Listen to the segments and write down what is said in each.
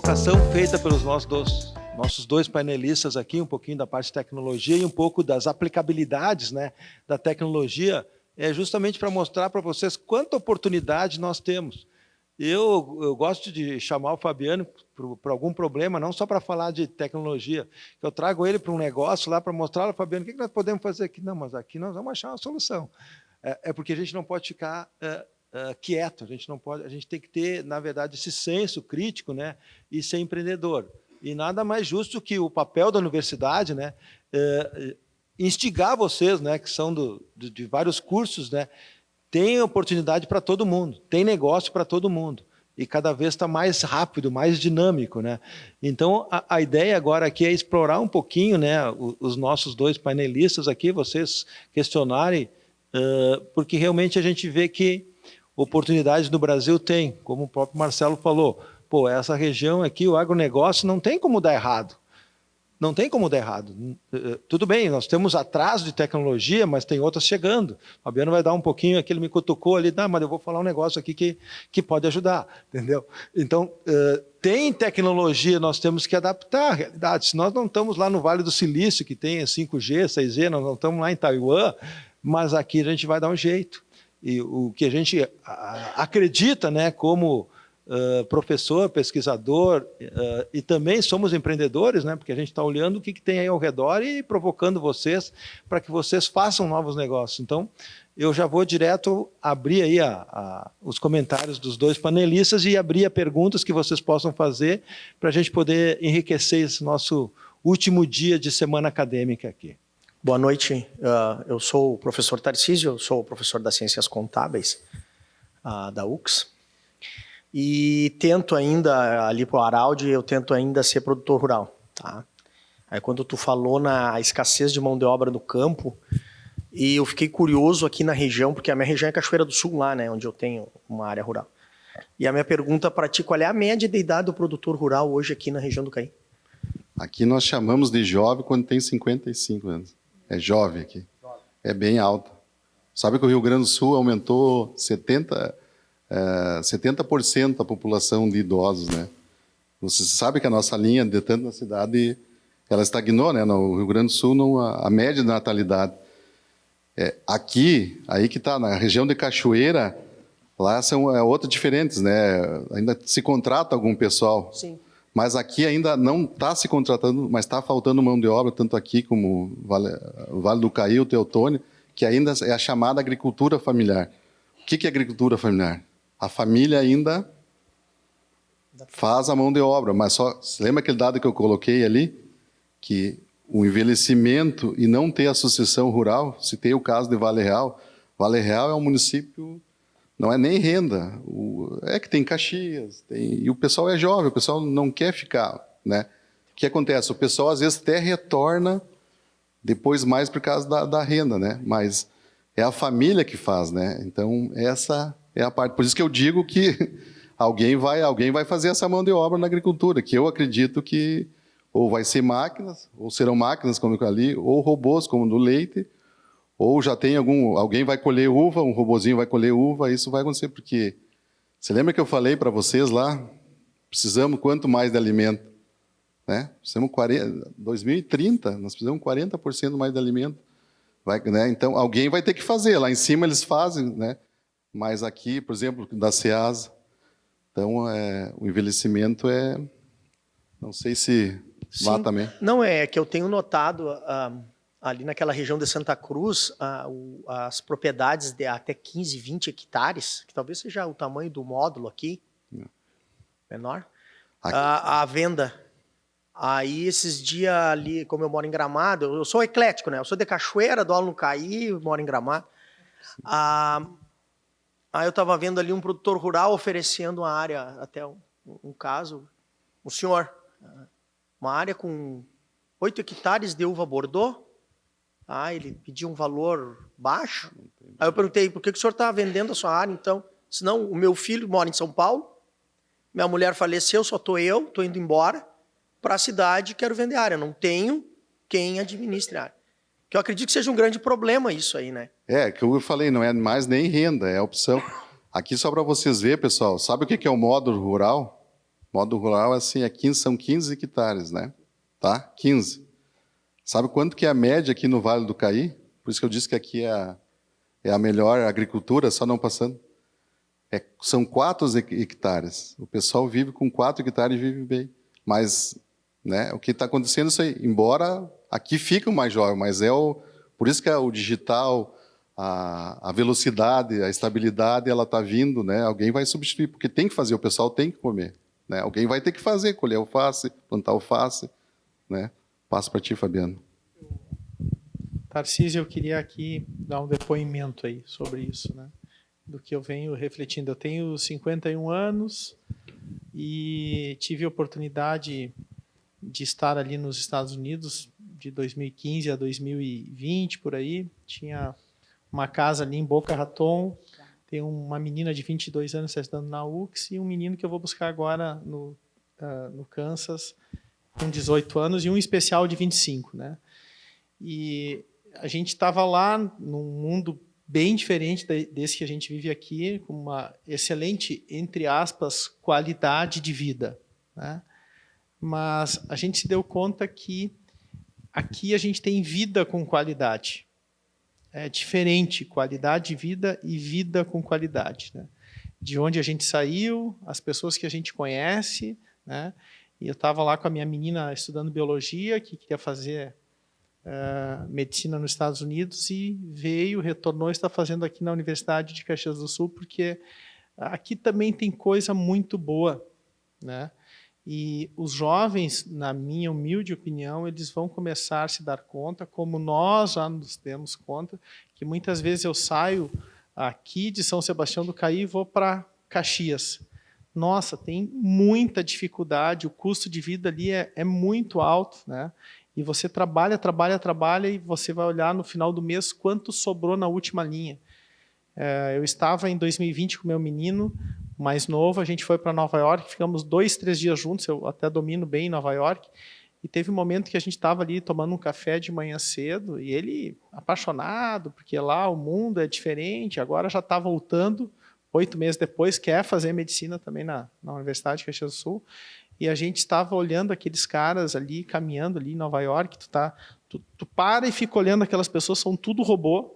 apresentação feita pelos nossos dois painelistas aqui, um pouquinho da parte de tecnologia e um pouco das aplicabilidades, né, da tecnologia, é justamente para mostrar para vocês quanta oportunidade nós temos. Eu gosto de chamar o Fabiano para algum problema, não só para falar de tecnologia. Eu trago ele para um negócio lá para mostrar, Fabiano, o que nós podemos fazer aqui? Não, mas aqui nós vamos achar uma solução. É porque a gente não pode ficar quieto, a gente não pode, a gente tem que ter, na verdade, esse senso crítico, né, e ser empreendedor. E nada mais justo que o papel da universidade, né, instigar vocês, né, que são de vários cursos, né, tem oportunidade para todo mundo, tem negócio para todo mundo. E cada vez está mais rápido, mais dinâmico, né? Então, a ideia agora aqui é explorar um pouquinho, né, os nossos dois painelistas aqui, vocês questionarem, porque realmente a gente vê que oportunidades no Brasil tem, como o próprio Marcelo falou. Pô, essa região aqui, o agronegócio, não tem como dar errado. Não tem como dar errado. Tudo bem, nós temos atraso de tecnologia, mas tem outras chegando. O Fabiano vai dar um pouquinho, aquele me cutucou ali, mas eu vou falar um negócio aqui que pode ajudar, entendeu? Então, tem tecnologia, nós temos que adaptar à realidade. Se nós não estamos lá no Vale do Silício, que tem 5G, 6G, nós não estamos lá em Taiwan, mas aqui a gente vai dar um jeito. E o que a gente acredita, né, como professor, pesquisador, e também somos empreendedores, né, porque a gente está olhando o que tem aí ao redor e provocando vocês para que vocês façam novos negócios. Então, eu já vou direto abrir aí os comentários dos dois panelistas e abrir a perguntas que vocês possam fazer para a gente poder enriquecer esse nosso último dia de semana acadêmica aqui. Boa noite, eu sou o professor Tarcísio, eu sou o professor das Ciências Contábeis da UX e tento ainda, ali para o Araldi, eu tento ainda ser produtor rural. Tá? Aí quando tu falou na escassez de mão de obra no campo, e eu fiquei curioso aqui na região, porque a minha região é Cachoeira do Sul, lá, né, onde eu tenho uma área rural. E a minha pergunta para ti, qual é a média de idade do produtor rural hoje aqui na região do Caí? Aqui nós chamamos de jovem quando tem 55 anos. É jovem aqui. É bem alto. Sabe que o Rio Grande do Sul aumentou 70% a população de idosos, né? Você sabe que a nossa linha, de tanto na cidade, ela estagnou, né? No Rio Grande do Sul, a média de natalidade. Aqui, aí que está, na região de Cachoeira, lá são outras diferentes, né? Ainda se contrata algum pessoal. Sim. Mas aqui ainda não está se contratando, mas está faltando mão de obra, tanto aqui como o Vale do Caí, o Teotônio, que ainda é a chamada agricultura familiar. O que é agricultura familiar? A família ainda faz a mão de obra, mas só... Você lembra aquele dado que eu coloquei ali? Que o envelhecimento e não ter a sucessão rural, citei o caso de Vale Real. Vale Real é um município... Não é nem renda, é que tem Caxias, e o pessoal é jovem, o pessoal não quer ficar, né? O que acontece? O pessoal às vezes até retorna depois mais por causa da renda, né? Mas é a família que faz, né? Então essa é a parte. Por isso que eu digo que alguém vai fazer essa mão de obra na agricultura, que eu acredito que ou vai ser máquinas, ou serão máquinas como ali, ou robôs como no leite. Ou já tem alguém vai colher uva, um robozinho vai colher uva, isso vai acontecer, porque... Você lembra que eu falei para vocês lá? Precisamos quanto mais de alimento? Né? Precisamos 2030, nós precisamos 40% mais de alimento. Né? Então, alguém vai ter que fazer. Lá em cima eles fazem, né? Mas aqui, por exemplo, da Ceasa. Então, o envelhecimento é... Não sei se lá também. Não, é que eu tenho notado... ali naquela região de Santa Cruz, as propriedades de até 15, 20 hectares, que talvez seja o tamanho do módulo aqui, menor, a venda. Aí, esses dias ali, como eu moro em Gramado, eu sou eclético, né? Eu sou de Cachoeira, dou aula no Caí, moro em Gramado. Aí eu estava vendo ali um produtor rural oferecendo uma área, até um caso, o senhor, uma área com 8 hectares de uva Bordeaux. Ele pediu um valor baixo. Aí eu perguntei, por que o senhor está vendendo a sua área, então? Senão, o meu filho mora em São Paulo, minha mulher faleceu, só estou indo embora para a cidade, quero vender a área. Não tenho quem administre a área. Que eu acredito que seja um grande problema isso aí, né? Que eu falei, não é mais nem renda, é opção. Aqui só para vocês verem, pessoal, sabe o que é o módulo rural? O Modo rural, assim, são 15 hectares, né? Tá? 15. Sabe quanto que é a média aqui no Vale do Caí? Por isso que eu disse que aqui é a melhor agricultura, só não passando. São 4 hectares. O pessoal vive com 4 hectares e vive bem. Mas, né, o que está acontecendo é isso aí. Embora aqui fique o mais jovem, mas por isso que o digital, a velocidade, a estabilidade, ela está vindo, né? Alguém vai substituir, porque tem que fazer, o pessoal tem que comer. Né? Alguém vai ter que fazer, colher alface, plantar alface. Né? Passo para ti, Fabiano. Tarcísio, eu queria aqui dar um depoimento aí sobre isso, né? Do que eu venho refletindo. Eu tenho 51 anos e tive a oportunidade de estar ali nos Estados Unidos de 2015 a 2020, por aí. Tinha uma casa ali em Boca Raton, tem uma menina de 22 anos estudando na UX e um menino que eu vou buscar agora no Kansas, com 18 anos, e um especial de 25, né? E a gente estava lá num mundo bem diferente desse que a gente vive aqui, com uma excelente, entre aspas, qualidade de vida, né? Mas a gente se deu conta que aqui a gente tem vida com qualidade. É diferente, qualidade de vida e vida com qualidade, né? De onde a gente saiu, as pessoas que a gente conhece, né? E eu estava lá com a minha menina estudando biologia, que queria fazer medicina nos Estados Unidos, e retornou, está fazendo aqui na Universidade de Caxias do Sul, porque aqui também tem coisa muito boa, né? E os jovens, na minha humilde opinião, eles vão começar a se dar conta, como nós já nos demos conta, que muitas vezes eu saio aqui de São Sebastião do Caí e vou para Caxias. Nossa, tem muita dificuldade, o custo de vida ali é muito alto, né? E você trabalha e você vai olhar no final do mês quanto sobrou na última linha. Eu estava em 2020 com meu menino mais novo, a gente foi para Nova York, ficamos 2, 3 dias juntos, eu até domino bem Nova York, e teve um momento que a gente estava ali tomando um café de manhã cedo, e ele apaixonado, porque lá o mundo é diferente, agora já está voltando, 8 meses depois, quer fazer medicina também na Universidade de Caxias do Sul, e a gente estava olhando aqueles caras ali, caminhando ali em Nova York, tu para e fica olhando aquelas pessoas, são tudo robô.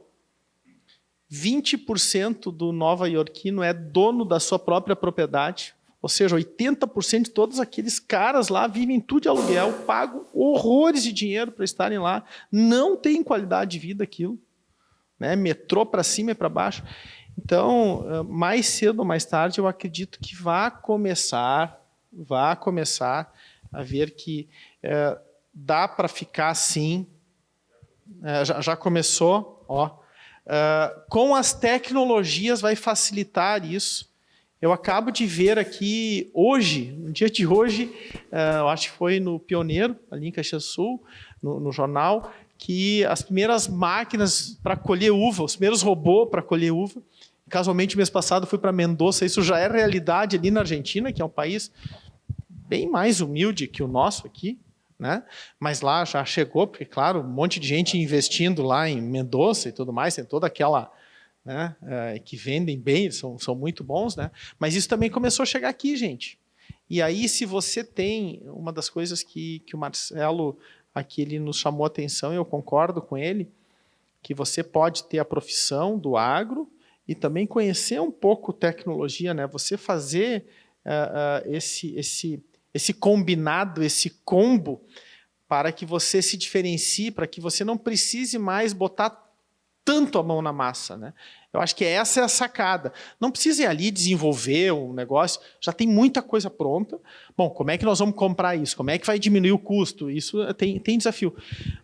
20% do nova-iorquino é dono da sua própria propriedade, ou seja, 80% de todos aqueles caras lá vivem tudo de aluguel, pagam horrores de dinheiro para estarem lá, não tem qualidade de vida aquilo, né? Metrô para cima e para baixo. Então, mais cedo ou mais tarde, eu acredito que vai começar a ver que dá para ficar assim. Já começou, ó. Com as tecnologias vai facilitar isso. Eu acabo de ver aqui hoje, no dia de hoje, eu acho que foi no Pioneiro, ali em Caxias do Sul, no jornal, que as primeiras máquinas para colher uva, os primeiros robôs para colher uva. Casualmente, mês passado, fui para Mendoza, isso já é realidade ali na Argentina, que é um país bem mais humilde que o nosso aqui, né? Mas lá já chegou, porque, claro, um monte de gente investindo lá em Mendoza e tudo mais, tem toda aquela, né, que vendem bem, são muito bons, né? Mas isso também começou a chegar aqui, gente. E aí, se você tem, uma das coisas que o Marcelo aqui ele nos chamou a atenção, e eu concordo com ele, que você pode ter a profissão do agro e também conhecer um pouco tecnologia, né? Você fazer esse combinado, esse combo, para que você se diferencie, para que você não precise mais botar tanto a mão na massa, né? Eu acho que essa é a sacada. Não precisa ir ali desenvolver um negócio, já tem muita coisa pronta. Bom, como é que nós vamos comprar isso? Como é que vai diminuir o custo? Isso tem desafio.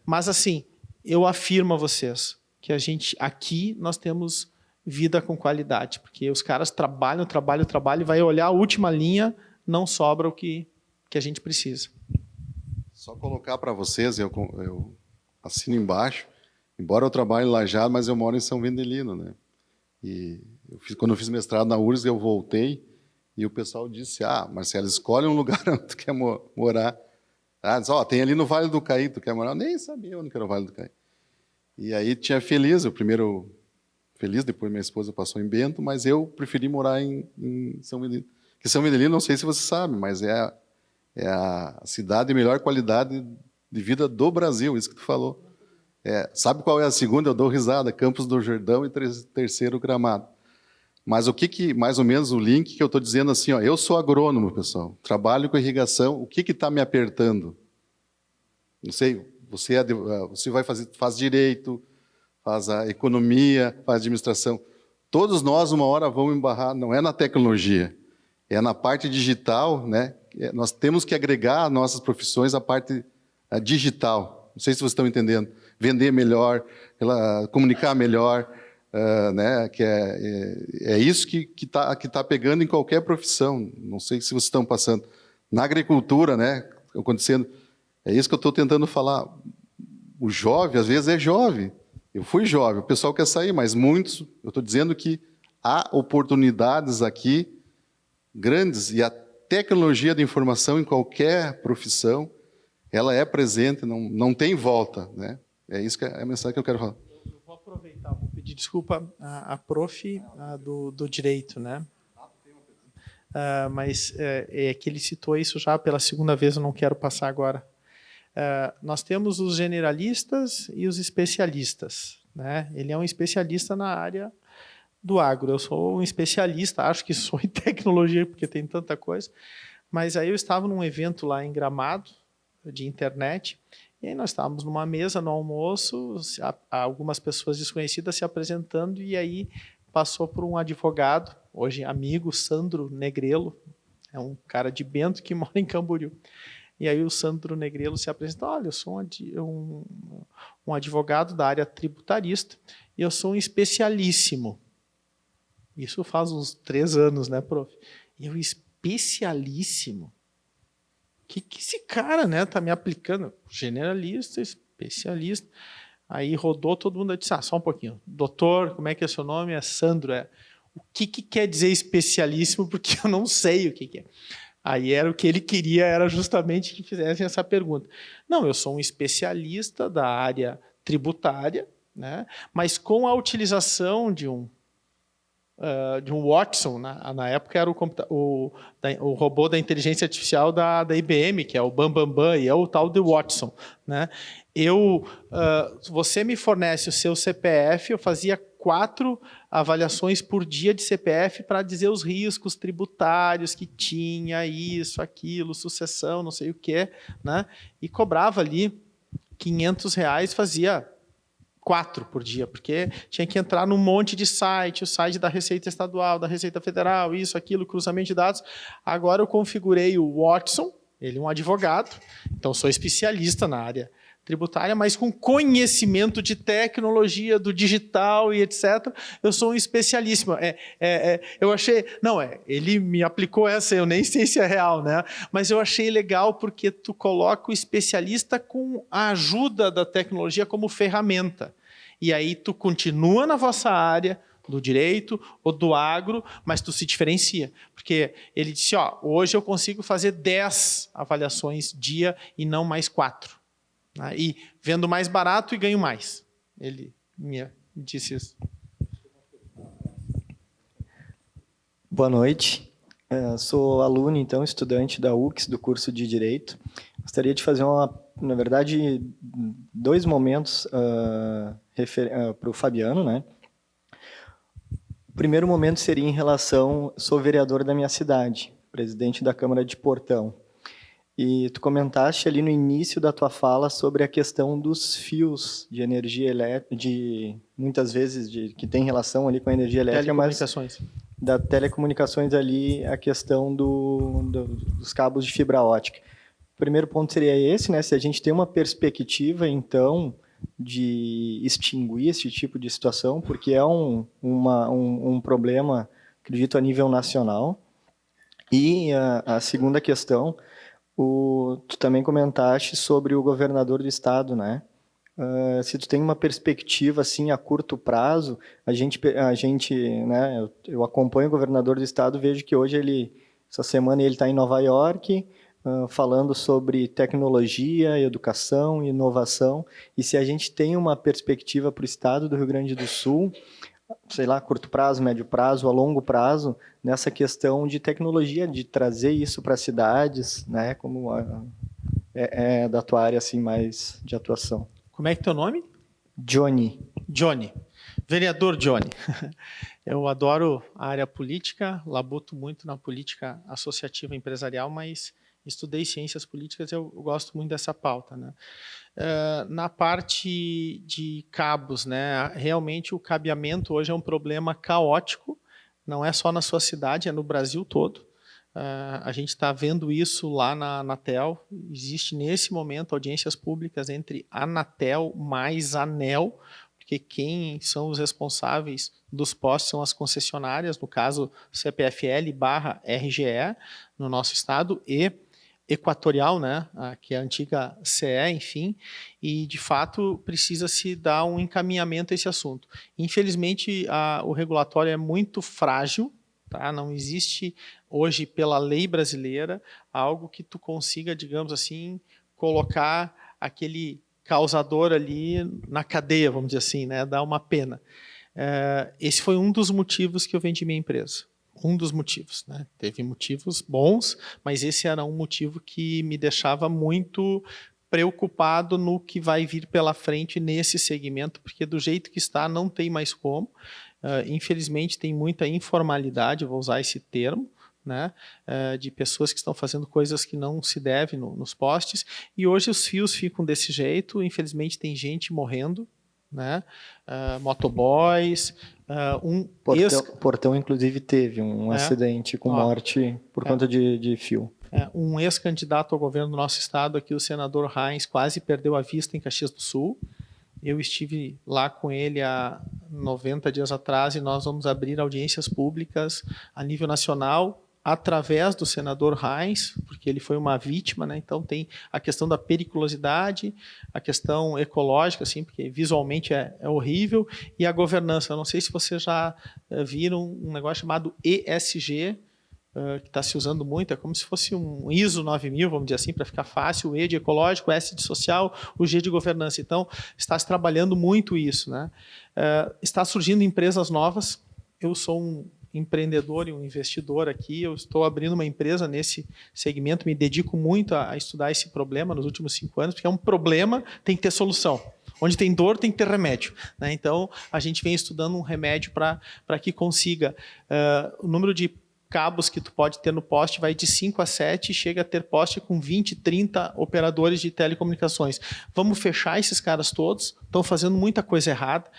Mas, assim, eu afirmo a vocês que aqui nós temos vida com qualidade, porque os caras trabalham, e vai olhar a última linha, não sobra o que a gente precisa. Só colocar para vocês, eu assino embaixo, embora eu trabalhe em Lajeado, mas eu moro em São Vendelino, né? E quando eu fiz mestrado na URGS, eu voltei e o pessoal disse, Marcelo, escolhe um lugar onde tu quer morar. Diz, tem ali no Vale do Caí, tu quer morar? Eu nem sabia onde era o Vale do Caí. E aí tinha Feliz, o primeiro Feliz, depois minha esposa passou em Bento, mas eu preferi morar em São Vendelino. Que São Vendelino, não sei se você sabe, mas é a cidade de melhor qualidade de vida do Brasil, isso que tu falou. Sabe qual é a segunda? Eu dou risada, Campos do Jordão e terceiro Gramado. Mas o que mais ou menos o link que eu estou dizendo assim, ó, eu sou agrônomo, pessoal, trabalho com irrigação, o que está me apertando? Não sei, você faz direito, faz a economia, faz administração. Todos nós, uma hora, vamos embarrar, não é na tecnologia, é na parte digital, né? Nós temos que agregar às nossas profissões a parte digital. Não sei se vocês estão entendendo. Vender melhor, comunicar melhor, né? Que é isso que tá pegando em qualquer profissão. Não sei se vocês estão passando. Na agricultura, né? Acontecendo. É isso que eu estou tentando falar. O jovem, às vezes, é jovem. Eu fui jovem, o pessoal quer sair, mas muitos, eu estou dizendo que há oportunidades aqui grandes, e a tecnologia de informação em qualquer profissão, ela é presente, não tem volta, né? É isso que é a mensagem que eu quero falar. Eu vou aproveitar, vou pedir desculpa à prof do direito, né? Mas é que ele citou isso já pela segunda vez, eu não quero passar agora. Nós temos os generalistas e os especialistas, né? Ele é um especialista na área do agro. Eu sou um especialista, acho que sou em tecnologia, porque tem tanta coisa. Mas aí eu estava num evento lá em Gramado, de internet, e aí nós estávamos numa mesa no almoço, algumas pessoas desconhecidas se apresentando, e aí passou por um advogado, hoje amigo, Sandro Negrello, é um cara de Bento que mora em Camboriú. E aí o Sandro Negrello se apresentou, olha, eu sou um advogado da área tributarista e eu sou um especialíssimo. Isso faz uns 3 anos, né, prof? E eu, especialíssimo? Que esse cara, né, tá me aplicando? Generalista, especialista. Aí rodou, todo mundo disse, só um pouquinho. Doutor, como é que é seu nome? É Sandro. O que quer dizer especialíssimo? Porque eu não sei o que é. Aí era o que ele queria, era justamente que fizessem essa pergunta. Não, eu sou um especialista da área tributária, né? Mas com a utilização de um Watson, na época era o robô da inteligência artificial da IBM, que é o Bambambam, e é o tal de Watson, né? Você me fornece o seu CPF, eu fazia 4 avaliações por dia de CPF para dizer os riscos tributários que tinha, isso, aquilo, sucessão, não sei o quê, né? E cobrava ali R$500, fazia 4 por dia, porque tinha que entrar num monte de site, o site da Receita Estadual, da Receita Federal, isso, aquilo, cruzamento de dados. Agora eu configurei o Watson, ele é um advogado, então sou especialista na área tributária, mas com conhecimento de tecnologia, do digital e etc. Eu sou um especialíssimo. Eu achei... Não, ele me aplicou essa, eu nem sei se é real, né? Mas eu achei legal porque tu coloca o especialista com a ajuda da tecnologia como ferramenta. E aí tu continua na vossa área, do direito ou do agro, mas tu se diferencia. Porque ele disse, hoje eu consigo fazer 10 avaliações dia e não mais 4. E vendo mais barato e ganho mais. Ele me disse isso. Boa noite. Sou aluno, então, estudante da UX, do curso de Direito. Gostaria de fazer, na verdade, 2 momentos para o Fabiano, né? O primeiro momento seria em relação, sou vereador da minha cidade, presidente da Câmara de Portão. E tu comentaste ali no início da tua fala sobre a questão dos fios de energia elétrica, muitas vezes que tem relação ali com a energia elétrica, mas da telecomunicações ali, a questão dos cabos de fibra ótica. O primeiro ponto seria esse, né? Se a gente tem uma perspectiva, então, de extinguir esse tipo de situação, porque é um problema, acredito, a nível nacional. E a segunda questão, tu também comentaste sobre o governador do estado, né? Se tu tem uma perspectiva assim a curto prazo, a gente, né? Eu acompanho o governador do estado, vejo que hoje essa semana ele está em Nova York, falando sobre tecnologia, educação e inovação. E se a gente tem uma perspectiva para o estado do Rio Grande do Sul, sei lá, curto prazo, médio prazo, a longo prazo, nessa questão de tecnologia, de trazer isso para as cidades, né, como é da tua área assim mais de atuação. Como é que é teu nome? Johnny. Johnny. Vereador Johnny. Eu adoro a área política, labuto muito na política associativa empresarial, mas estudei ciências políticas e eu gosto muito dessa pauta, né? Na parte de cabos, né? Realmente o cabeamento hoje é um problema caótico, não é só na sua cidade, é no Brasil todo. A gente está vendo isso lá na Anatel. Existe nesse momento audiências públicas entre a Anatel mais a ANEEL, porque quem são os responsáveis dos postes são as concessionárias, no caso CPFL/RGE no nosso estado e Equatorial, né, que é a antiga CE, enfim, e de fato precisa-se dar um encaminhamento a esse assunto. Infelizmente, o regulatório é muito frágil, tá? Não existe hoje pela lei brasileira algo que tu consiga, digamos assim, colocar aquele causador ali na cadeia, vamos dizer assim, né, dar uma pena. Esse foi um dos motivos que eu vendi minha empresa. Um dos motivos, né? Teve motivos bons, mas esse era um motivo que me deixava muito preocupado no que vai vir pela frente nesse segmento, porque do jeito que está não tem mais como. Infelizmente tem muita informalidade, vou usar esse termo, né, de pessoas que estão fazendo coisas que não se devem nos postes, e hoje os fios ficam desse jeito, infelizmente tem gente morrendo, né, motoboys, Portão, inclusive, teve um acidente com morte por conta de fio. Um ex-candidato ao governo do nosso estado, aqui o senador Heinz, quase perdeu a vista em Caxias do Sul. Eu estive lá com ele há 90 dias atrás e nós vamos abrir audiências públicas a nível nacional através do senador Heinz, porque ele foi uma vítima, né? Então tem a questão da periculosidade, a questão ecológica, assim, porque visualmente é horrível, e a governança. Eu não sei se vocês já viram um negócio chamado ESG, que está se usando muito, é como se fosse um ISO 9000, vamos dizer assim, para ficar fácil, o E de ecológico, o S de social, o G de governança. Então, está se trabalhando muito isso, né? Está surgindo empresas novas. Eu sou um empreendedor e um investidor aqui, eu estou abrindo uma empresa nesse segmento, me dedico muito a estudar esse problema nos últimos 5 anos, porque é um problema, tem que ter solução. Onde tem dor, tem que ter remédio, né? Então, a gente vem estudando um remédio para que consiga. O número de cabos que tu pode ter no poste vai de 5 a 7, chega a ter poste com 20, 30 operadores de telecomunicações. Vamos fechar esses caras todos, estão fazendo muita coisa errada,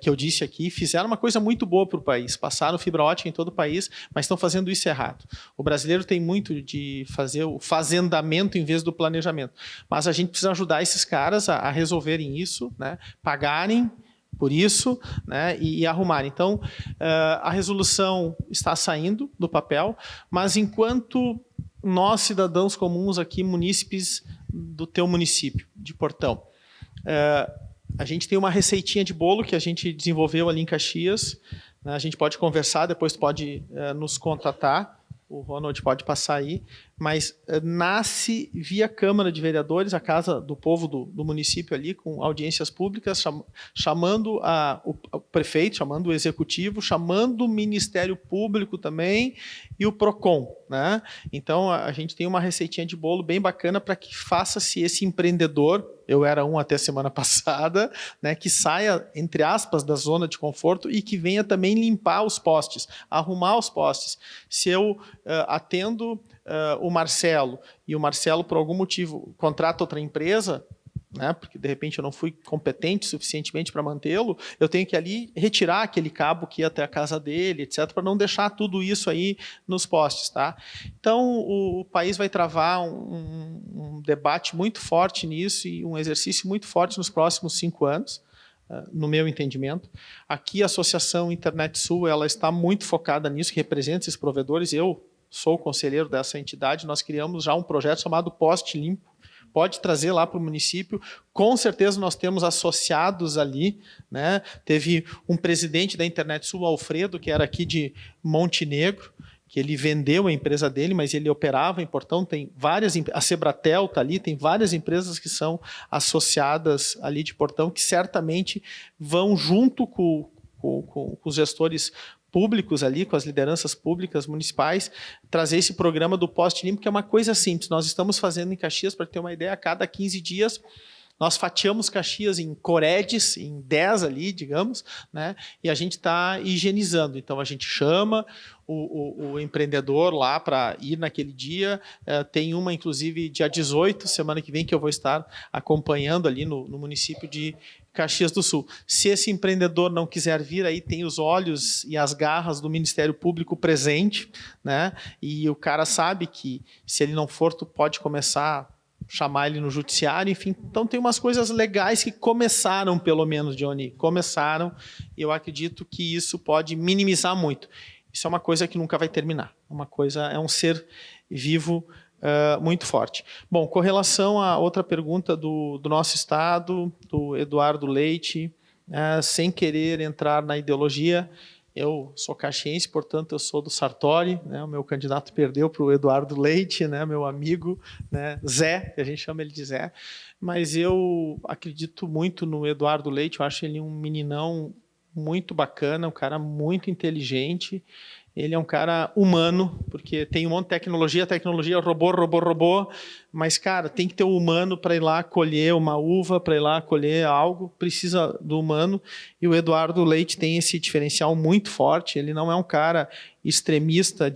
que eu disse aqui, fizeram uma coisa muito boa para o país, passaram fibra ótica em todo o país, mas estão fazendo isso errado. O brasileiro tem muito de fazer o fazendamento em vez do planejamento, mas a gente precisa ajudar esses caras a resolverem isso, né? Pagarem por isso, né, e arrumar. Então, a resolução está saindo do papel, mas enquanto nós, cidadãos comuns aqui, munícipes do teu município, de Portão, a gente tem uma receitinha de bolo que a gente desenvolveu ali em Caxias, né, a gente pode conversar, depois tu pode nos contatar, o Ronald pode passar aí, mas nasce via Câmara de Vereadores, a Casa do Povo do município ali, com audiências públicas, chamando o prefeito, chamando o executivo, chamando o Ministério Público também e o PROCON, né? Então, a gente tem uma receitinha de bolo bem bacana para que faça-se esse empreendedor, eu era um até semana passada, né, que saia, entre aspas, da zona de conforto e que venha também limpar os postes, arrumar os postes. Se eu atendo o Marcelo, e o Marcelo, por algum motivo, contrata outra empresa, né, porque de repente eu não fui competente suficientemente para mantê-lo, eu tenho que ali retirar aquele cabo que ia até a casa dele, etc., para não deixar tudo isso aí nos postes, tá? Então, o país vai travar um debate muito forte nisso e um exercício muito forte nos próximos 5 anos, no meu entendimento. Aqui a Associação Internet Sul, ela está muito focada nisso, que representa esses provedores. Eu sou o conselheiro dessa entidade, nós criamos já um projeto chamado Poste Limpo, pode trazer lá para o município, com certeza nós temos associados ali, né? Teve um presidente da Internet Sul, Alfredo, que era aqui de Montenegro, que ele vendeu a empresa dele, mas ele operava em Portão, tem várias, a Sebratel está ali, tem várias empresas que são associadas ali de Portão, que certamente vão junto com com os gestores públicos ali, com as lideranças públicas municipais, trazer esse programa do Poste Limpo, que é uma coisa simples. Nós estamos fazendo em Caxias, para ter uma ideia, a cada 15 dias, nós fatiamos Caxias em coredes, em 10 ali, digamos, né? E a gente está higienizando. Então, a gente chama o empreendedor lá para ir naquele dia. Tem uma, inclusive, dia 18, semana que vem, que eu vou estar acompanhando ali no município de Caxias do Sul. Se esse empreendedor não quiser vir, aí tem os olhos e as garras do Ministério Público presente, né? E o cara sabe que, se ele não for, tu pode começar chamar ele no judiciário, enfim. Então, tem umas coisas legais que começaram, pelo menos, Johnny, começaram, e eu acredito que isso pode minimizar muito. Isso é uma coisa que nunca vai terminar. É um ser vivo muito forte. Bom, com relação a outra pergunta do nosso estado, do Eduardo Leite, sem querer entrar na ideologia, eu sou caxiense, portanto, eu sou do Sartori, né? O meu candidato perdeu para o Eduardo Leite, né? Meu amigo, né? Zé, que a gente chama ele de Zé. Mas eu acredito muito no Eduardo Leite, eu acho ele um meninão muito bacana, um cara muito inteligente. Ele é um cara humano, porque tem um monte de tecnologia, robô, mas, cara, tem que ter o humano para ir lá colher uma uva, para ir lá colher algo, precisa do humano, e o Eduardo Leite tem esse diferencial muito forte. Ele não é um cara extremista,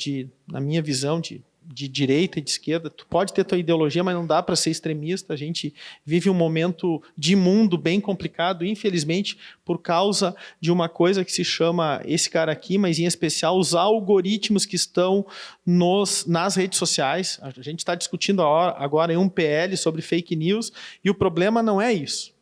na minha visão, de direita e de esquerda. Tu pode ter tua ideologia, mas não dá para ser extremista. A gente vive um momento de mundo bem complicado, infelizmente, por causa de uma coisa que se chama, esse cara aqui, mas em especial os algoritmos que estão nas redes sociais. A gente está discutindo agora em um PL sobre fake news, e o problema não é isso.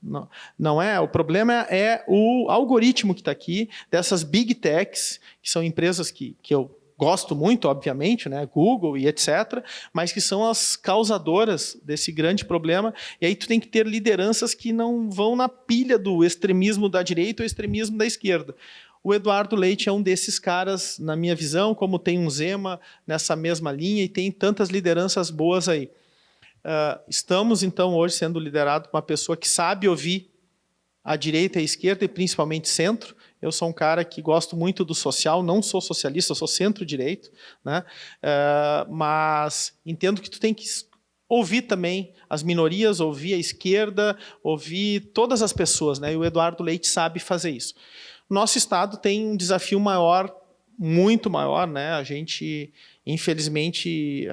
Não é. O problema é o algoritmo que está aqui, dessas big techs, que são empresas que eu gosto muito, obviamente, né? Google e etc., mas que são as causadoras desse grande problema. E aí tu tem que ter lideranças que não vão na pilha do extremismo da direita ou extremismo da esquerda. O Eduardo Leite é um desses caras, na minha visão, como tem um Zema nessa mesma linha, e tem tantas lideranças boas aí. Estamos, então, hoje sendo liderados por uma pessoa que sabe ouvir a direita e a esquerda, e principalmente centro. Eu sou um cara que gosto muito do social, não sou socialista, sou centro-direito, né? Mas entendo que tu tem que ouvir também as minorias, ouvir a esquerda, ouvir todas as pessoas, né? E o Eduardo Leite sabe fazer isso. Nosso estado tem um desafio maior, muito maior, né? Infelizmente,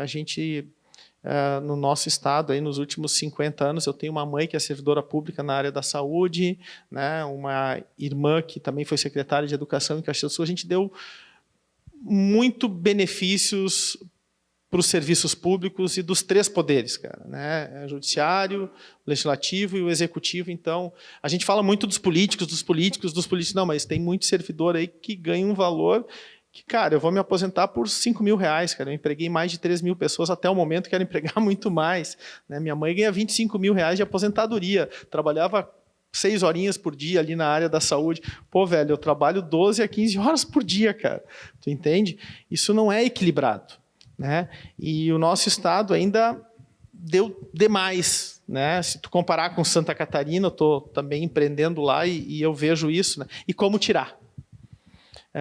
no nosso estado, aí, nos últimos 50 anos, eu tenho uma mãe que é servidora pública na área da saúde, né, uma irmã que também foi secretária de Educação em Caxias do Sul. A gente deu muito benefícios para os serviços públicos e dos 3 poderes, cara, né? Judiciário, legislativo e o executivo. Então, a gente fala muito dos políticos, não, mas tem muito servidor aí que ganha um valor que, cara, eu vou me aposentar por R$5.000, cara. Eu empreguei mais de 3.000 pessoas até o momento, quero empregar muito mais, né? Minha mãe ganha R$25.000 de aposentadoria, trabalhava 6 horinhas por dia ali na área da saúde. Pô, velho, eu trabalho 12 a 15 horas por dia, cara. Tu entende? Isso não é equilibrado, né? E o nosso estado ainda deu demais, né? Se tu comparar com Santa Catarina, eu estou também empreendendo lá e eu vejo isso, né? E como tirar?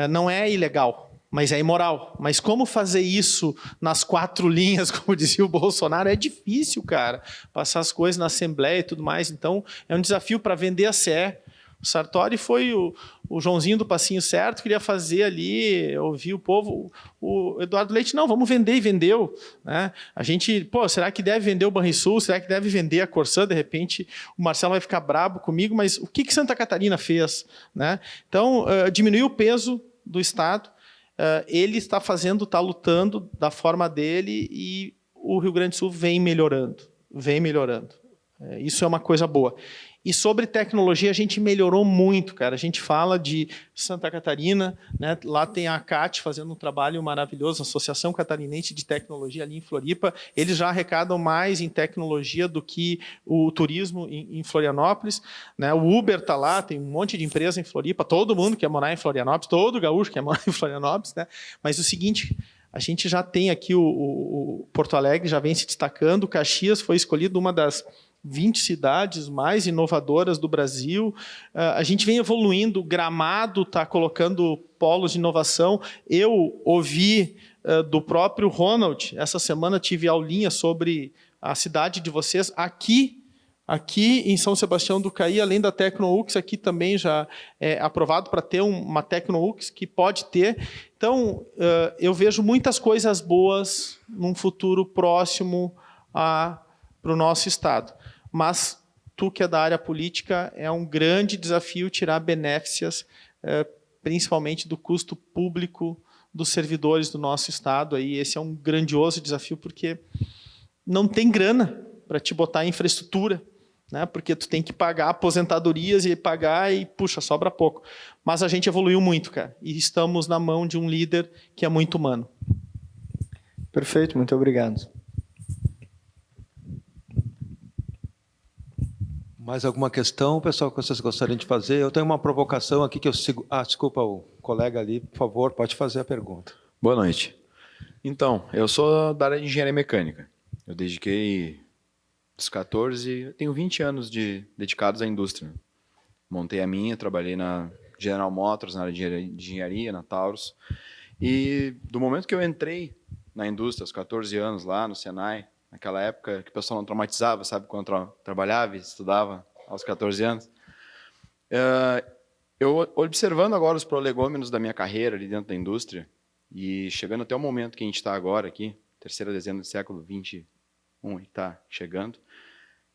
Não é ilegal, mas é imoral. Mas como fazer isso nas 4 linhas, como dizia o Bolsonaro, é difícil, cara. Passar as coisas na Assembleia e tudo mais. Então, é um desafio para vender a CE. O Sartori foi o Joãozinho do passinho certo, queria fazer ali, ouvir o povo. O Eduardo Leite, não, vamos vender, e vendeu, né? A gente, será que deve vender o Banrisul? Será que deve vender a Corsã? De repente, o Marcelo vai ficar brabo comigo, mas o que Santa Catarina fez, né? Então, diminuiu o peso do Estado, ele está lutando da forma dele, e o Rio Grande do Sul vem melhorando. Isso é uma coisa boa. E sobre tecnologia, a gente melhorou muito, cara. A gente fala de Santa Catarina, né? Lá tem a ACAT fazendo um trabalho maravilhoso, a Associação Catarinense de Tecnologia ali em Floripa. Eles já arrecadam mais em tecnologia do que o turismo em Florianópolis, né? O Uber está lá, tem um monte de empresa em Floripa, todo mundo quer morar em Florianópolis, todo gaúcho quer morar em Florianópolis, né? Mas o seguinte, A gente já tem aqui o Porto Alegre, já vem se destacando, Caxias foi escolhido uma das 20 cidades mais inovadoras do Brasil. A gente vem evoluindo, Gramado está colocando polos de inovação. Eu ouvi do próprio Ronald, essa semana tive aulinha sobre a cidade de vocês. Aqui em São Sebastião do Caí, além da TecnoUX, aqui também já é aprovado para ter uma TecnoUX que pode ter. Então, eu vejo muitas coisas boas num futuro próximo para o nosso Estado. Mas, tu que é da área política, é um grande desafio tirar benéficias, principalmente do custo público dos servidores do nosso Estado. Aí, esse é um grandioso desafio, porque não tem grana para te botar em infraestrutura, né? Porque tu tem que pagar aposentadorias e pagar e, puxa, sobra pouco. Mas a gente evoluiu muito, cara, e estamos na mão de um líder que é muito humano. Perfeito, muito obrigado. Mais alguma questão, pessoal, que vocês gostariam de fazer? Eu tenho uma provocação aqui que eu sigo... desculpa, o colega ali, por favor, pode fazer a pergunta. Boa noite. Então, eu sou da área de engenharia mecânica. Eu dediquei dos 14, tenho 20 anos dedicados à indústria. Montei a minha, trabalhei na General Motors, na área de engenharia, na Taurus. E do momento que eu entrei na indústria, aos 14 anos, lá no Senai, naquela época que o pessoal não traumatizava, sabe, quando trabalhava e estudava aos 14 anos, eu observando agora os prolegômenos da minha carreira ali dentro da indústria, e chegando até o momento que a gente está agora aqui, terceira dezena do século 21, que está chegando,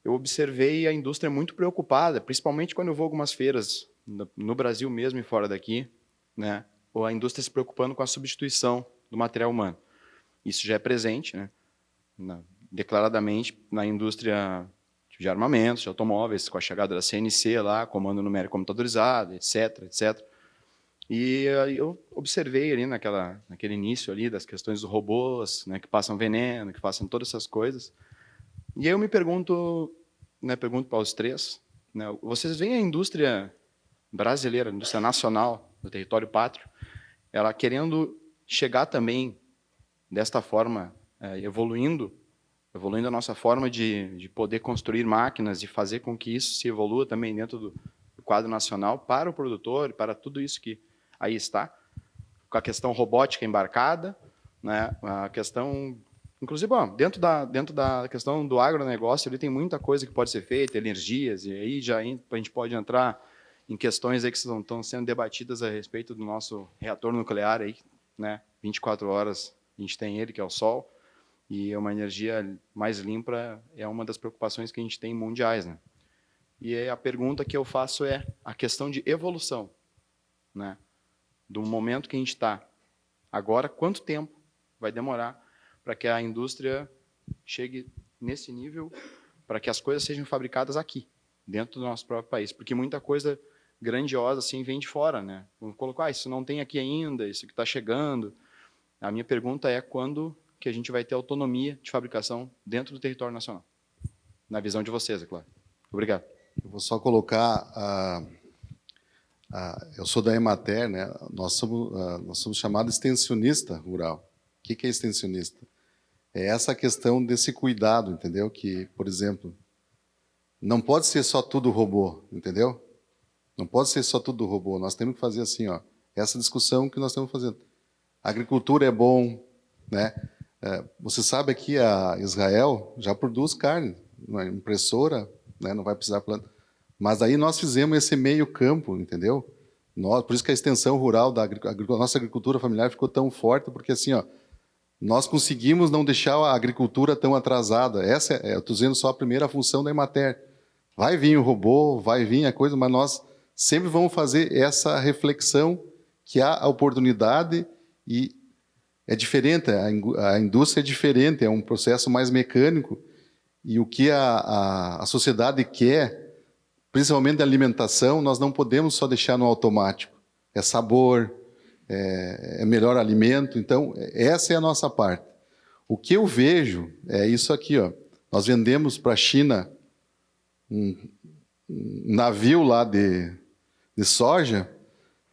eu observei a indústria muito preocupada, principalmente quando eu vou a algumas feiras, no Brasil mesmo e fora daqui, né, ou a indústria se preocupando com a substituição do material humano. Isso já é presente, né, declaradamente na indústria de armamentos, de automóveis, com a chegada da CNC lá, comando numérico computadorizado, etc, etc. E eu observei ali naquele início ali das questões dos robôs, né, que passam veneno, que passam todas essas coisas. E aí eu me pergunto, né, pergunto para os três, né, vocês veem a indústria brasileira, a indústria nacional do território pátrio, ela querendo chegar também desta forma, evoluindo a nossa forma de poder construir máquinas e fazer com que isso se evolua também dentro do quadro nacional para o produtor, para tudo isso que aí está, com a questão robótica embarcada, né, a questão, inclusive, bom, dentro da questão do agronegócio, ele tem muita coisa que pode ser feita, energias, e aí já a gente pode entrar em questões aí que estão sendo debatidas a respeito do nosso reator nuclear, aí, né, 24 horas a gente tem ele, que é o sol, e uma energia mais limpa é uma das preocupações que a gente tem mundiais, né? E aí a pergunta que eu faço é a questão de evolução, né? Do momento que a gente está agora, quanto tempo vai demorar para que a indústria chegue nesse nível, para que as coisas sejam fabricadas aqui, dentro do nosso próprio país? Porque muita coisa grandiosa assim vem de fora, né? Vamos colocar, isso não tem aqui ainda, isso que está chegando. A minha pergunta é quando que a gente vai ter autonomia de fabricação dentro do território nacional? Na visão de vocês, é claro. Obrigado. Eu vou só colocar eu sou da Emater, né? Nós somos chamados extensionista rural. O que é extensionista? É essa questão desse cuidado, entendeu? Que, por exemplo, não pode ser só tudo robô, entendeu? Não pode ser só tudo robô. Nós temos que fazer assim, ó, essa discussão que nós estamos fazendo. A agricultura é bom, né? Você sabe que a Israel já produz carne, uma impressora, né? Não vai precisar plantar. Mas aí nós fizemos esse meio campo, entendeu? Por isso que a extensão rural da nossa agricultura familiar ficou tão forte, porque assim, ó, nós conseguimos não deixar a agricultura tão atrasada. Essa eu estou dizendo só a primeira função da Emater. Vai vir o robô, vai vir a coisa, mas nós sempre vamos fazer essa reflexão que há a oportunidade e é diferente, a indústria é diferente, é um processo mais mecânico e o que a sociedade quer, principalmente a alimentação, nós não podemos só deixar no automático. É sabor, é melhor alimento, então essa é a nossa parte. O que eu vejo é isso aqui, ó. Nós vendemos para a China um navio lá de soja,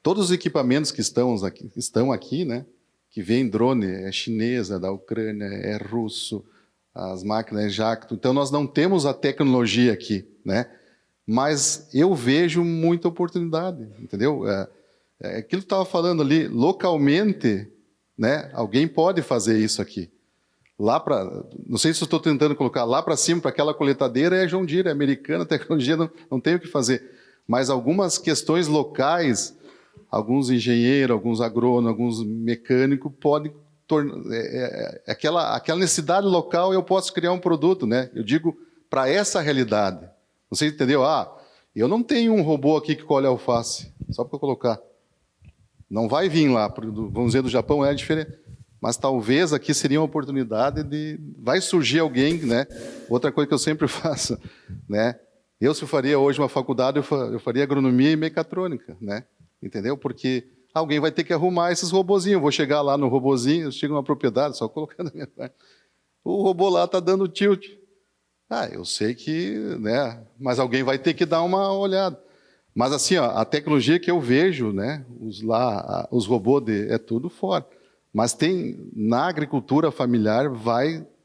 todos os equipamentos que estão aqui, né, que vem drone é chinesa, da Ucrânia, é russo, as máquinas é Jacto. Então, nós não temos a tecnologia aqui, né? Mas eu vejo muita oportunidade, entendeu? Aquilo que eu estava falando ali, localmente, né? Alguém pode fazer isso aqui. Lá para, não sei se eu estou tentando colocar lá para cima, para aquela coletadeira é John Deere, é americana, a tecnologia não tem o que fazer. Mas algumas questões locais, alguns engenheiros, alguns agrônomos, alguns mecânicos podem tornar aquela necessidade local. Eu posso criar um produto, né? Eu digo para essa realidade. Você entendeu? Eu não tenho um robô aqui que colhe alface, só para colocar. Não vai vir lá, vamos dizer, do Japão é diferente. Mas talvez aqui seria uma oportunidade de... Vai surgir alguém, né? Outra coisa que eu sempre faço, né? Se eu faria hoje uma faculdade, eu faria agronomia e mecatrônica, né? Entendeu? Porque alguém vai ter que arrumar esses robozinhos. Eu vou chegar lá no robozinho, eu chego numa propriedade, só colocando a minha parte. O robô lá está dando tilt. Eu sei que, né? Mas alguém vai ter que dar uma olhada. Mas assim, ó, a tecnologia que eu vejo, né? Os robôs é tudo fora. Mas tem na agricultura familiar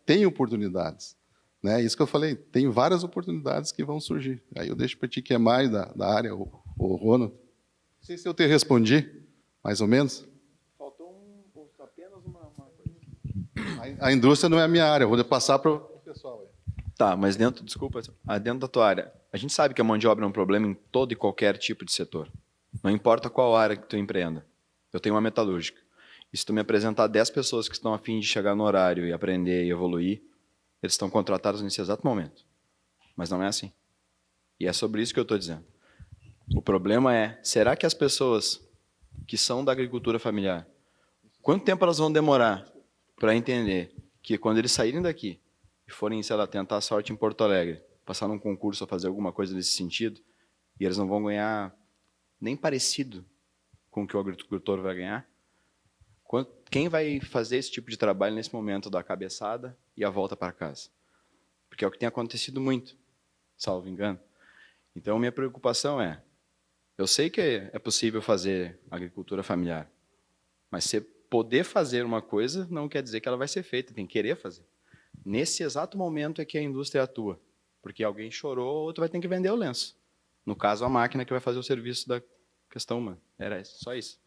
tem oportunidades, né? Isso que eu falei, tem várias oportunidades que vão surgir. Aí eu deixo para ti que é mais da área, o Ronald. Não sei se eu te respondi, mais ou menos. Faltou apenas uma coisa. A indústria não é a minha área, eu vou passar para o pessoal. Tá, mas dentro da tua área, a gente sabe que a mão de obra é um problema em todo e qualquer tipo de setor. Não importa qual área que tu empreenda. Eu tenho uma metalúrgica. E se tu me apresentar 10 pessoas que estão a fim de chegar no horário e aprender e evoluir, eles estão contratados nesse exato momento. Mas não é assim. E é sobre isso que eu estou dizendo. O problema é, será que as pessoas que são da agricultura familiar, quanto tempo elas vão demorar para entender que quando eles saírem daqui e forem, sei lá, tentar a sorte em Porto Alegre, passar num concurso ou fazer alguma coisa nesse sentido, e eles não vão ganhar nem parecido com o que o agricultor vai ganhar? Quem vai fazer esse tipo de trabalho nesse momento da cabeçada e a volta para casa? Porque é o que tem acontecido muito, salvo engano. Então, minha preocupação eu sei que é possível fazer agricultura familiar, mas você poder fazer uma coisa não quer dizer que ela vai ser feita, tem que querer fazer. Nesse exato momento é que a indústria atua, porque alguém chorou, outro vai ter que vender o lenço. No caso, a máquina que vai fazer o serviço da questão humana. Era só isso.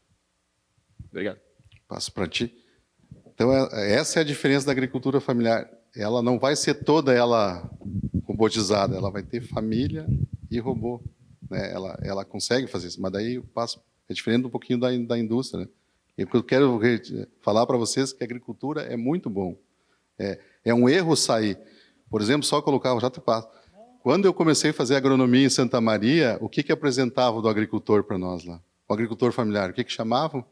Obrigado. Passo para ti. Então, essa é a diferença da agricultura familiar. Ela não vai ser toda ela robotizada, ela vai ter família e robô, né? Ela consegue fazer isso, mas daí é diferente um pouquinho da indústria, né? E eu quero falar para vocês que a agricultura é muito bom. É um erro sair. Por exemplo, só colocar, já te passo. Quando eu comecei a fazer agronomia em Santa Maria, o que apresentava do agricultor para nós lá? O agricultor familiar, o que chamavam?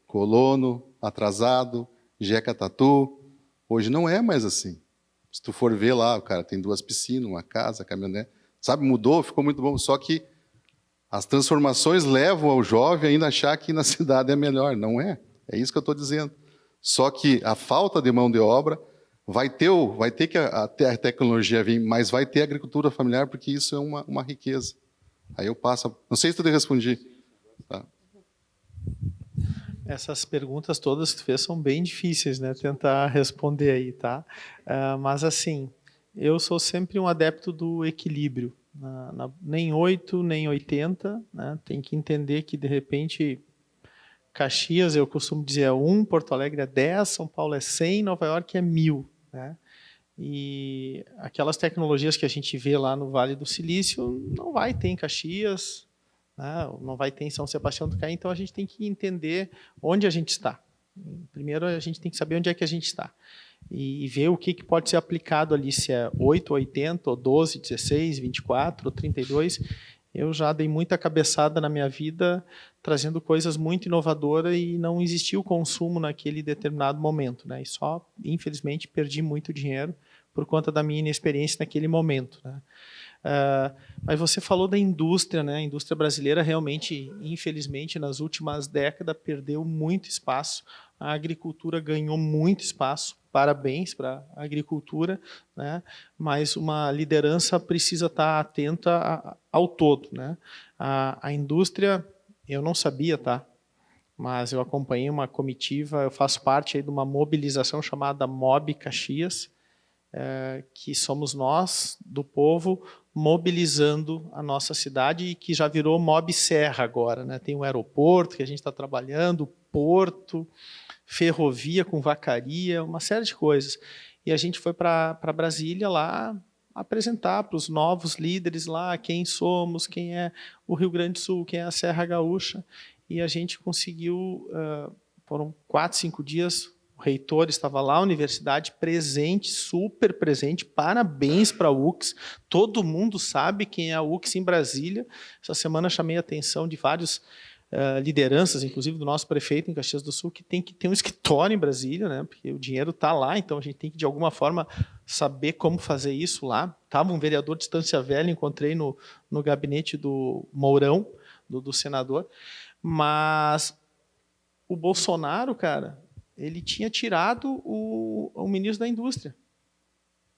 Colono, atrasado, jeca tatu. Hoje não é mais assim. Se tu for ver lá, o cara tem 2 piscinas, uma casa, caminhonete. Sabe, mudou, ficou muito bom. Só que as transformações levam ao jovem ainda a achar que na cidade é melhor. Não é. É isso que eu estou dizendo. Só que a falta de mão de obra vai ter que a tecnologia vir, mas vai ter agricultura familiar, porque isso é uma riqueza. Aí eu passo... Não sei se eu te respondi. Tá? Essas perguntas todas que tu fez são bem difíceis, né? Tentar responder aí, tá? Mas assim, eu sou sempre um adepto do equilíbrio. Nem 8, nem 80, né? Tem que entender que, de repente, Caxias, eu costumo dizer, é 1, Porto Alegre é 10, São Paulo é 100, Nova York é 1000, né? E aquelas tecnologias que a gente vê lá no Vale do Silício não vai ter em Caxias, não vai ter em São Sebastião do Caí, então a gente tem que entender onde a gente está. Primeiro a gente tem que saber onde é que a gente está e ver o que pode ser aplicado ali, se é 8, 80, ou 12, 16, 24, ou 32. Eu já dei muita cabeçada na minha vida trazendo coisas muito inovadoras e não existia o consumo naquele determinado momento, né? E só, infelizmente, perdi muito dinheiro por conta da minha inexperiência naquele momento, né? Mas você falou da indústria, né? A indústria brasileira realmente, infelizmente, nas últimas décadas perdeu muito espaço. A agricultura ganhou muito espaço. Parabéns para a agricultura, né? Mas uma liderança precisa estar atenta ao todo, né? A indústria, eu não sabia, tá? mas eu acompanhei uma comitiva, eu faço parte aí de uma mobilização chamada Mob Caxias, que somos nós, do povo, mobilizando a nossa cidade e que já virou Mob Serra agora, né? Tem um aeroporto que a gente está trabalhando, porto, ferrovia com vacaria, uma série de coisas. E a gente foi para Brasília lá apresentar para os novos líderes lá quem somos, quem é o Rio Grande do Sul, quem é a Serra Gaúcha. E a gente conseguiu, foram 4, 5 dias, o reitor estava lá, a universidade presente, super presente, parabéns para a UX, todo mundo sabe quem é a UX em Brasília. Essa semana chamei a atenção de vários lideranças, inclusive do nosso prefeito em Caxias do Sul, que tem que ter um escritório em Brasília, né? Porque o dinheiro está lá, então a gente tem que, de alguma forma, saber como fazer isso lá. Estava um vereador de Estância Velha, encontrei no gabinete do Mourão, do senador, mas o Bolsonaro, cara, ele tinha tirado o ministro da Indústria.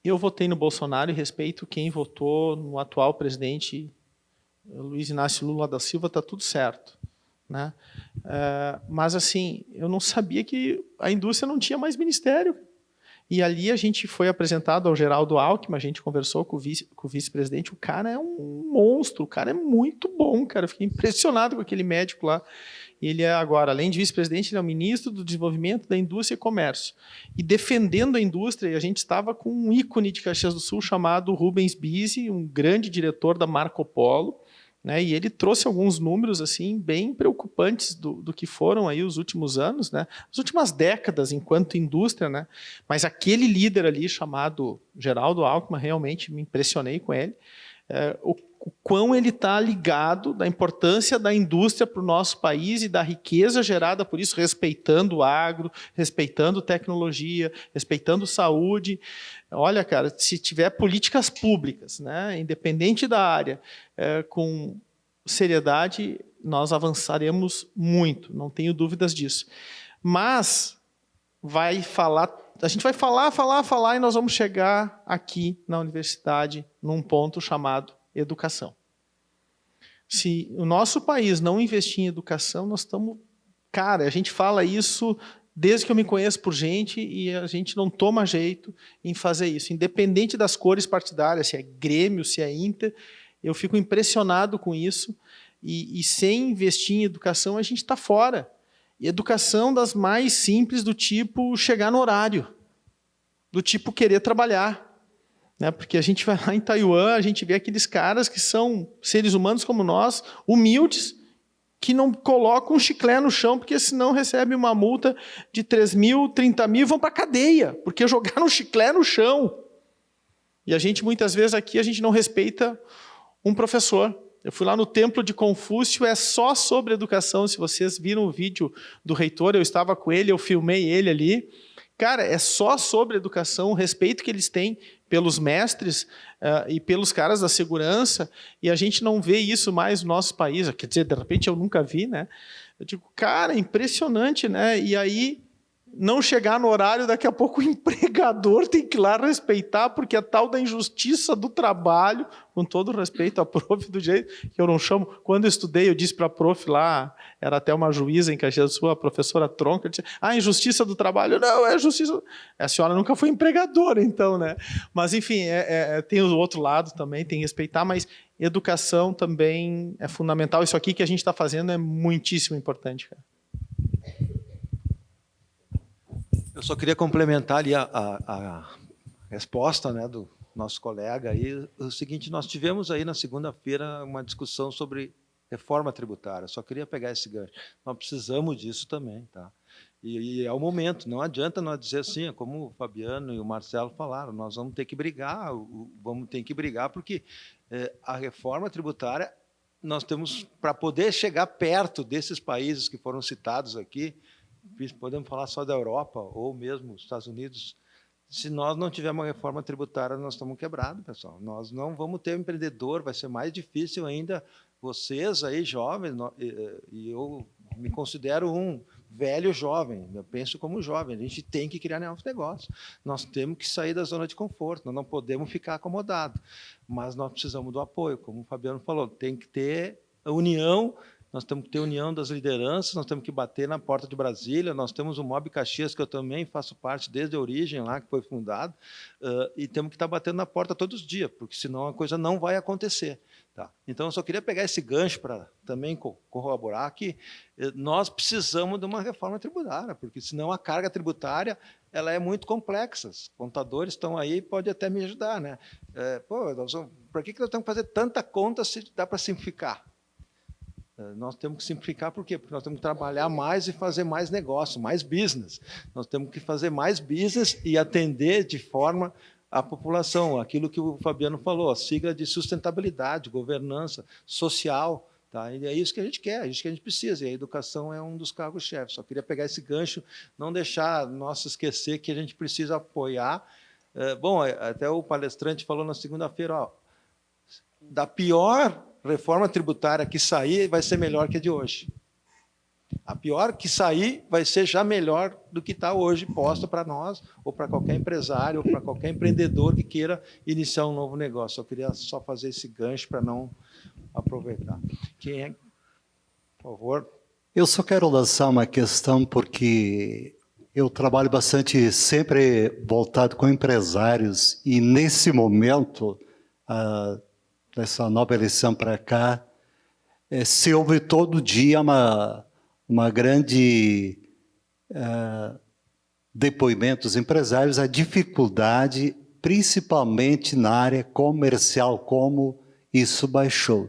Eu votei no Bolsonaro e respeito quem votou no atual presidente Luiz Inácio Lula da Silva, está tudo certo, né? Mas, assim, eu não sabia que a indústria não tinha mais ministério. E ali a gente foi apresentado ao Geraldo Alckmin, a gente conversou com o vice-presidente, o cara é um monstro, o cara é muito bom, cara. Eu fiquei impressionado com aquele médico lá. E ele é agora, além de vice-presidente, ele é o ministro do Desenvolvimento da Indústria e Comércio. E defendendo a indústria, a gente estava com um ícone de Caxias do Sul chamado Rubens Bisi, um grande diretor da Marco Polo, né? E ele trouxe alguns números assim bem preocupantes do que foram aí os últimos anos, né? As últimas décadas enquanto indústria, né? Mas aquele líder ali chamado Geraldo Alckmin, realmente me impressionei com ele. O quão ele está ligado da importância da indústria para o nosso país e da riqueza gerada por isso, respeitando o agro, respeitando tecnologia, respeitando saúde. Olha, cara, se tiver políticas públicas, né, independente da área, com seriedade, nós avançaremos muito, não tenho dúvidas disso. Mas a gente vai falar, e nós vamos chegar aqui na universidade num ponto chamado educação. Se o nosso país não investir em educação, nós estamos... Cara, a gente fala isso desde que eu me conheço por gente e a gente não toma jeito em fazer isso. Independente das cores partidárias, se é Grêmio, se é Inter, eu fico impressionado com isso. E sem investir em educação, a gente está fora. E educação das mais simples, do tipo chegar no horário, do tipo querer trabalhar. Né? Porque a gente vai lá em Taiwan, a gente vê aqueles caras que são seres humanos como nós, humildes, que não colocam um chiclete no chão, porque senão recebem uma multa de 3 mil, 30 mil e vão para a cadeia, porque jogaram um chiclete no chão. E a gente, muitas vezes, aqui, a gente não respeita um professor. Eu fui lá no Templo de Confúcio, é só sobre educação. Se vocês viram o vídeo do reitor, eu estava com ele, eu filmei ele ali. Cara, é só sobre educação, o respeito que eles têm pelos mestres e pelos caras da segurança, e a gente não vê isso mais no nosso país. Quer dizer, de repente eu nunca vi, né? Eu digo, cara, impressionante, né? E aí, não chegar no horário, daqui a pouco o empregador tem que ir lá respeitar, porque é tal da injustiça do trabalho, com todo respeito à prof, do jeito que eu não chamo. Quando eu estudei, eu disse para a prof lá, era até uma juíza em Caxias do Sul, a professora Tronca, eu disse, injustiça do trabalho. Não, é justiça... A senhora nunca foi empregadora, então, né? Mas, enfim, tem o outro lado também, tem que respeitar, mas educação também é fundamental. Isso aqui que a gente está fazendo é muitíssimo importante, cara. Eu só queria complementar ali a resposta, né, do nosso colega aí. O seguinte, nós tivemos aí na segunda-feira uma discussão sobre reforma tributária. Só queria pegar esse gancho. Nós precisamos disso também, tá? E é o momento. Não adianta nós dizer assim, como o Fabiano e o Marcelo falaram, nós vamos ter que brigar, porque a reforma tributária nós temos, para poder chegar perto desses países que foram citados aqui, podemos falar só da Europa ou mesmo dos Estados Unidos, se nós não tivermos uma reforma tributária, nós estamos quebrados, pessoal. Nós não vamos ter um empreendedor, vai ser mais difícil ainda. Vocês aí, jovens, e eu me considero um velho jovem, eu penso como jovem, a gente tem que criar novos negócios. Nós temos que sair da zona de conforto, nós não podemos ficar acomodados, mas nós precisamos do apoio, como o Fabiano falou, tem que ter a união nós temos que ter união das lideranças, nós temos que bater na porta de Brasília, nós temos o Mob Caxias, que eu também faço parte desde a origem lá, que foi fundado, e temos que estar batendo na porta todos os dias, porque senão a coisa não vai acontecer. Tá. Então, eu só queria pegar esse gancho para também corroborar que nós precisamos de uma reforma tributária, porque senão a carga tributária ela é muito complexa. Os contadores estão aí, pode até me ajudar, né? Por que nós temos que fazer tanta conta se dá para simplificar? Nós temos que simplificar por quê? Porque nós temos que trabalhar mais e fazer mais negócio, mais business. Nós temos que fazer mais business e atender de forma a população, aquilo que o Fabiano falou, a sigla de sustentabilidade, governança social, tá? E é isso que a gente quer, é isso que a gente precisa, e a educação é um dos cargos-chefes. Só queria pegar esse gancho, não deixar nós esquecer que a gente precisa apoiar. Bom, até o palestrante falou na segunda-feira, da pior reforma tributária que sair, vai ser melhor que a de hoje. A pior que sair vai ser já melhor do que está hoje posta para nós, ou para qualquer empresário, ou para qualquer empreendedor que queira iniciar um novo negócio. Eu queria só fazer esse gancho para não aproveitar. Quem é? Por favor. Eu só quero lançar uma questão, porque eu trabalho bastante, sempre voltado com empresários, e nesse momento, dessa nova eleição para cá, se ouve todo dia uma grande depoimento dos empresários, a dificuldade, principalmente na área comercial, como isso baixou.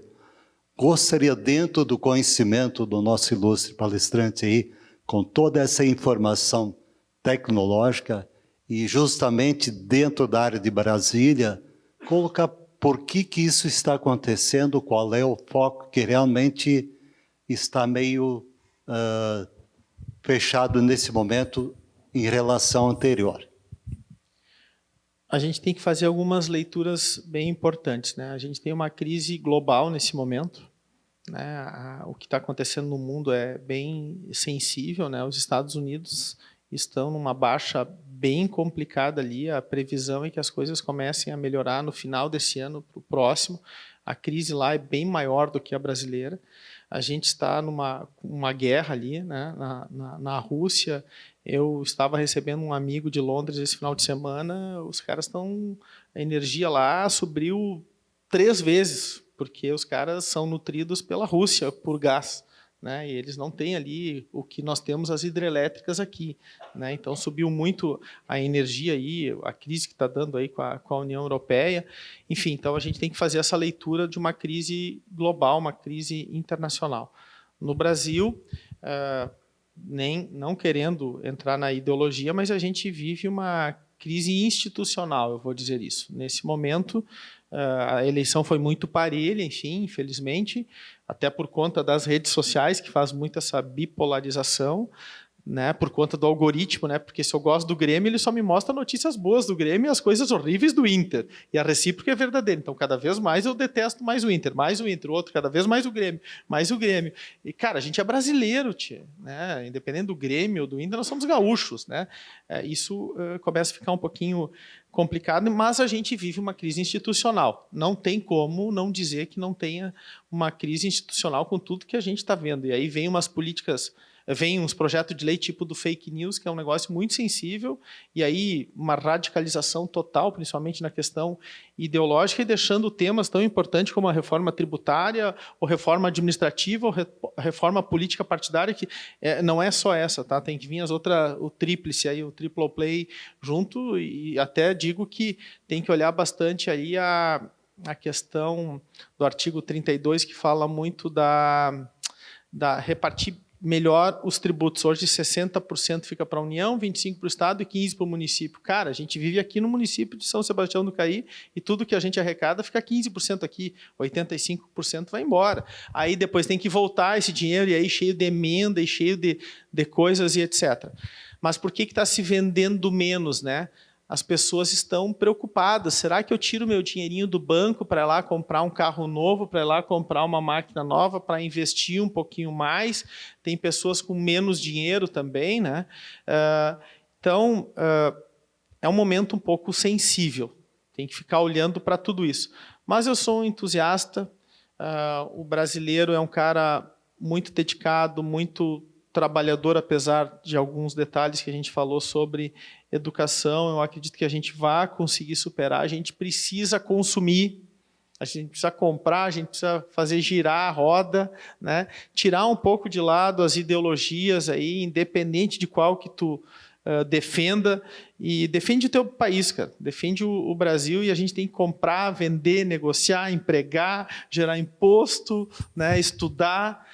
Gostaria, dentro do conhecimento do nosso ilustre palestrante aí, com toda essa informação tecnológica, e justamente dentro da área de Brasília, colocar por que isso está acontecendo, qual é o foco que realmente está meio fechado nesse momento em relação ao anterior. A gente tem que fazer algumas leituras bem importantes, né? A gente tem uma crise global nesse momento, né? O que está acontecendo no mundo é bem sensível, né? Os Estados Unidos estão numa baixa bem complicada ali. A previsão é que as coisas comecem a melhorar no final desse ano para o próximo. A crise lá é bem maior do que a brasileira. A gente está numa guerra ali, né, na Rússia. Eu estava recebendo um amigo de Londres esse final de semana. Os caras estão... A energia lá subiu 3 vezes, porque os caras são nutridos pela Rússia por gás, né? E eles não têm ali o que nós temos, as hidrelétricas aqui, né? Então subiu muito a energia aí, a crise que está dando aí com a União Europeia. Enfim, então a gente tem que fazer essa leitura de uma crise global, uma crise internacional. No Brasil, não querendo entrar na ideologia, mas a gente vive uma crise institucional, eu vou dizer isso. Nesse momento, a eleição foi muito parelha, enfim, infelizmente, até por conta das redes sociais, que faz muito essa bipolarização, né, por conta do algoritmo, né, porque se eu gosto do Grêmio, ele só me mostra notícias boas do Grêmio e as coisas horríveis do Inter. E a recíproca é verdadeira. Então, cada vez mais eu detesto mais o Inter, o outro, cada vez mais o Grêmio, mais o Grêmio. E, cara, a gente é brasileiro, tia, né? Independente do Grêmio ou do Inter, nós somos gaúchos, né? Isso começa a ficar um pouquinho complicado, mas a gente vive uma crise institucional. Não tem como não dizer que não tenha uma crise institucional com tudo que a gente está vendo. E aí vem umas políticas... Vem uns projetos de lei tipo do fake news, que é um negócio muito sensível, e aí uma radicalização total, principalmente na questão ideológica, e deixando temas tão importantes como a reforma tributária, ou reforma administrativa, ou reforma política partidária, que não é só essa, tá? Tem que vir as outras, o tríplice, aí, o triple play junto, e até digo que tem que olhar bastante aí a questão do artigo 32, que fala muito da repartir melhor os tributos. Hoje 60% fica para a União, 25% para o Estado e 15% para o município. Cara, a gente vive aqui no município de São Sebastião do Caí e tudo que a gente arrecada fica 15% aqui, 85% vai embora. Aí depois tem que voltar esse dinheiro e aí cheio de emenda e cheio de coisas e etc. Mas por que está se vendendo menos, né? As pessoas estão preocupadas. Será que eu tiro meu dinheirinho do banco para ir lá comprar um carro novo, para ir lá comprar uma máquina nova, para investir um pouquinho mais? Tem pessoas com menos dinheiro também, né? Então, é um momento um pouco sensível. Tem que ficar olhando para tudo isso. Mas eu sou um entusiasta. O brasileiro é um cara muito dedicado, muito trabalhador, apesar de alguns detalhes que a gente falou sobre educação. Eu acredito que a gente vai conseguir superar. A gente precisa consumir, a gente precisa comprar, a gente precisa fazer girar a roda, né? Tirar um pouco de lado as ideologias aí, independente de qual que tu defenda, e defende o teu país, cara. Defende o Brasil, e a gente tem que comprar, vender, negociar, empregar, gerar imposto, né? Estudar.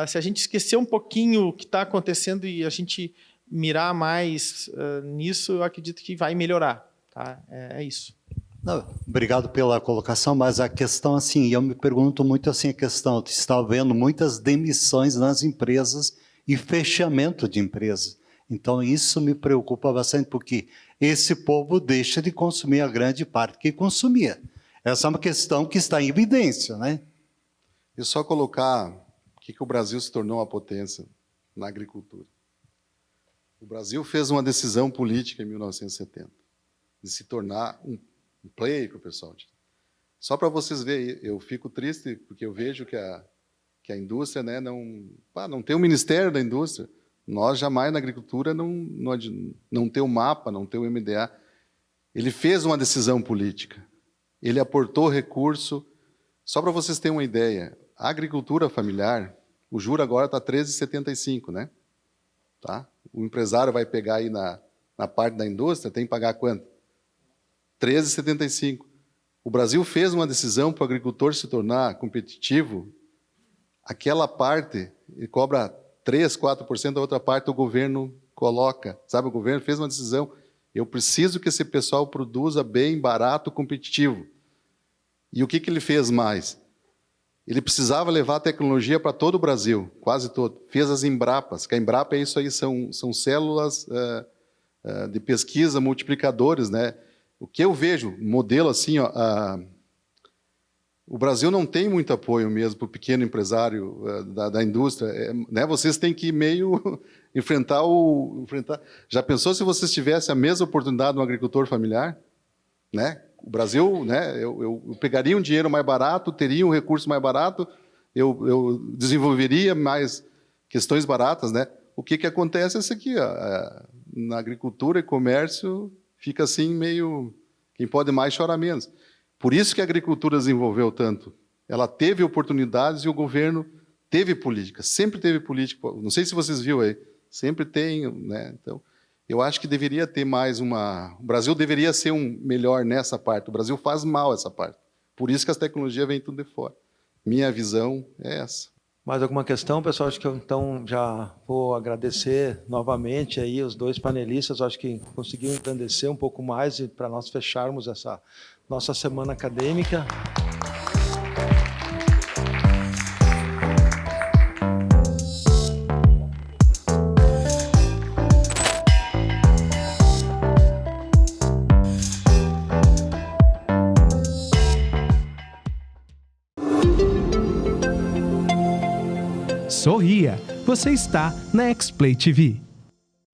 Se a gente esquecer um pouquinho o que está acontecendo e a gente mirar mais nisso, eu acredito que vai melhorar. Tá? É isso. Não, obrigado pela colocação, mas a questão, assim, eu me pergunto muito assim, a questão, está havendo muitas demissões nas empresas e fechamento de empresas. Então, isso me preocupa bastante, porque esse povo deixa de consumir a grande parte que consumia. Essa é uma questão que está em evidência, né? E só colocar que o Brasil se tornou uma potência na agricultura. O Brasil fez uma decisão política em 1970 de se tornar um player, que o pessoal diz. Só para vocês verem, eu fico triste porque eu vejo que a indústria, né, não tem um Ministério da Indústria. Nós jamais na agricultura não tem o mapa, não tem o MDA. Ele fez uma decisão política. Ele aportou recurso. Só para vocês terem uma ideia, a agricultura familiar, o juro agora está 13,75, né? Tá? O empresário vai pegar aí na parte da indústria, tem que pagar quanto? 13,75. O Brasil fez uma decisão para o agricultor se tornar competitivo. Aquela parte, ele cobra 3%, 4%, a outra parte o governo coloca. Sabe, o governo fez uma decisão. Eu preciso que esse pessoal produza bem, barato, competitivo. E o que ele fez mais? Ele precisava levar a tecnologia para todo o Brasil, quase todo. Fez as Embrapas, que a Embrapa é isso aí, são células de pesquisa, multiplicadores, né? O que eu vejo, modelo assim, ó, o Brasil não tem muito apoio mesmo para o pequeno empresário da indústria, né? Vocês têm que meio enfrentar. Já pensou se vocês tivessem a mesma oportunidade no agricultor familiar, né? O Brasil, né, eu pegaria um dinheiro mais barato, teria um recurso mais barato, eu desenvolveria mais questões baratas, né? O que acontece é isso aqui, ó, na agricultura e comércio fica assim meio, quem pode mais chora menos. Por isso que a agricultura desenvolveu tanto. Ela teve oportunidades e o governo teve política, sempre teve política. Não sei se vocês viram aí, sempre tem, né? Então, eu acho que deveria ter mais uma... O Brasil deveria ser melhor nessa parte. O Brasil faz mal essa parte. Por isso que as tecnologias vêm tudo de fora. Minha visão é essa. Mais alguma questão, pessoal? Acho que eu, então, já vou agradecer novamente aí os dois panelistas. Acho que conseguiram engrandecer um pouco mais para nós fecharmos essa nossa semana acadêmica. Sorria, você está na X-Play TV.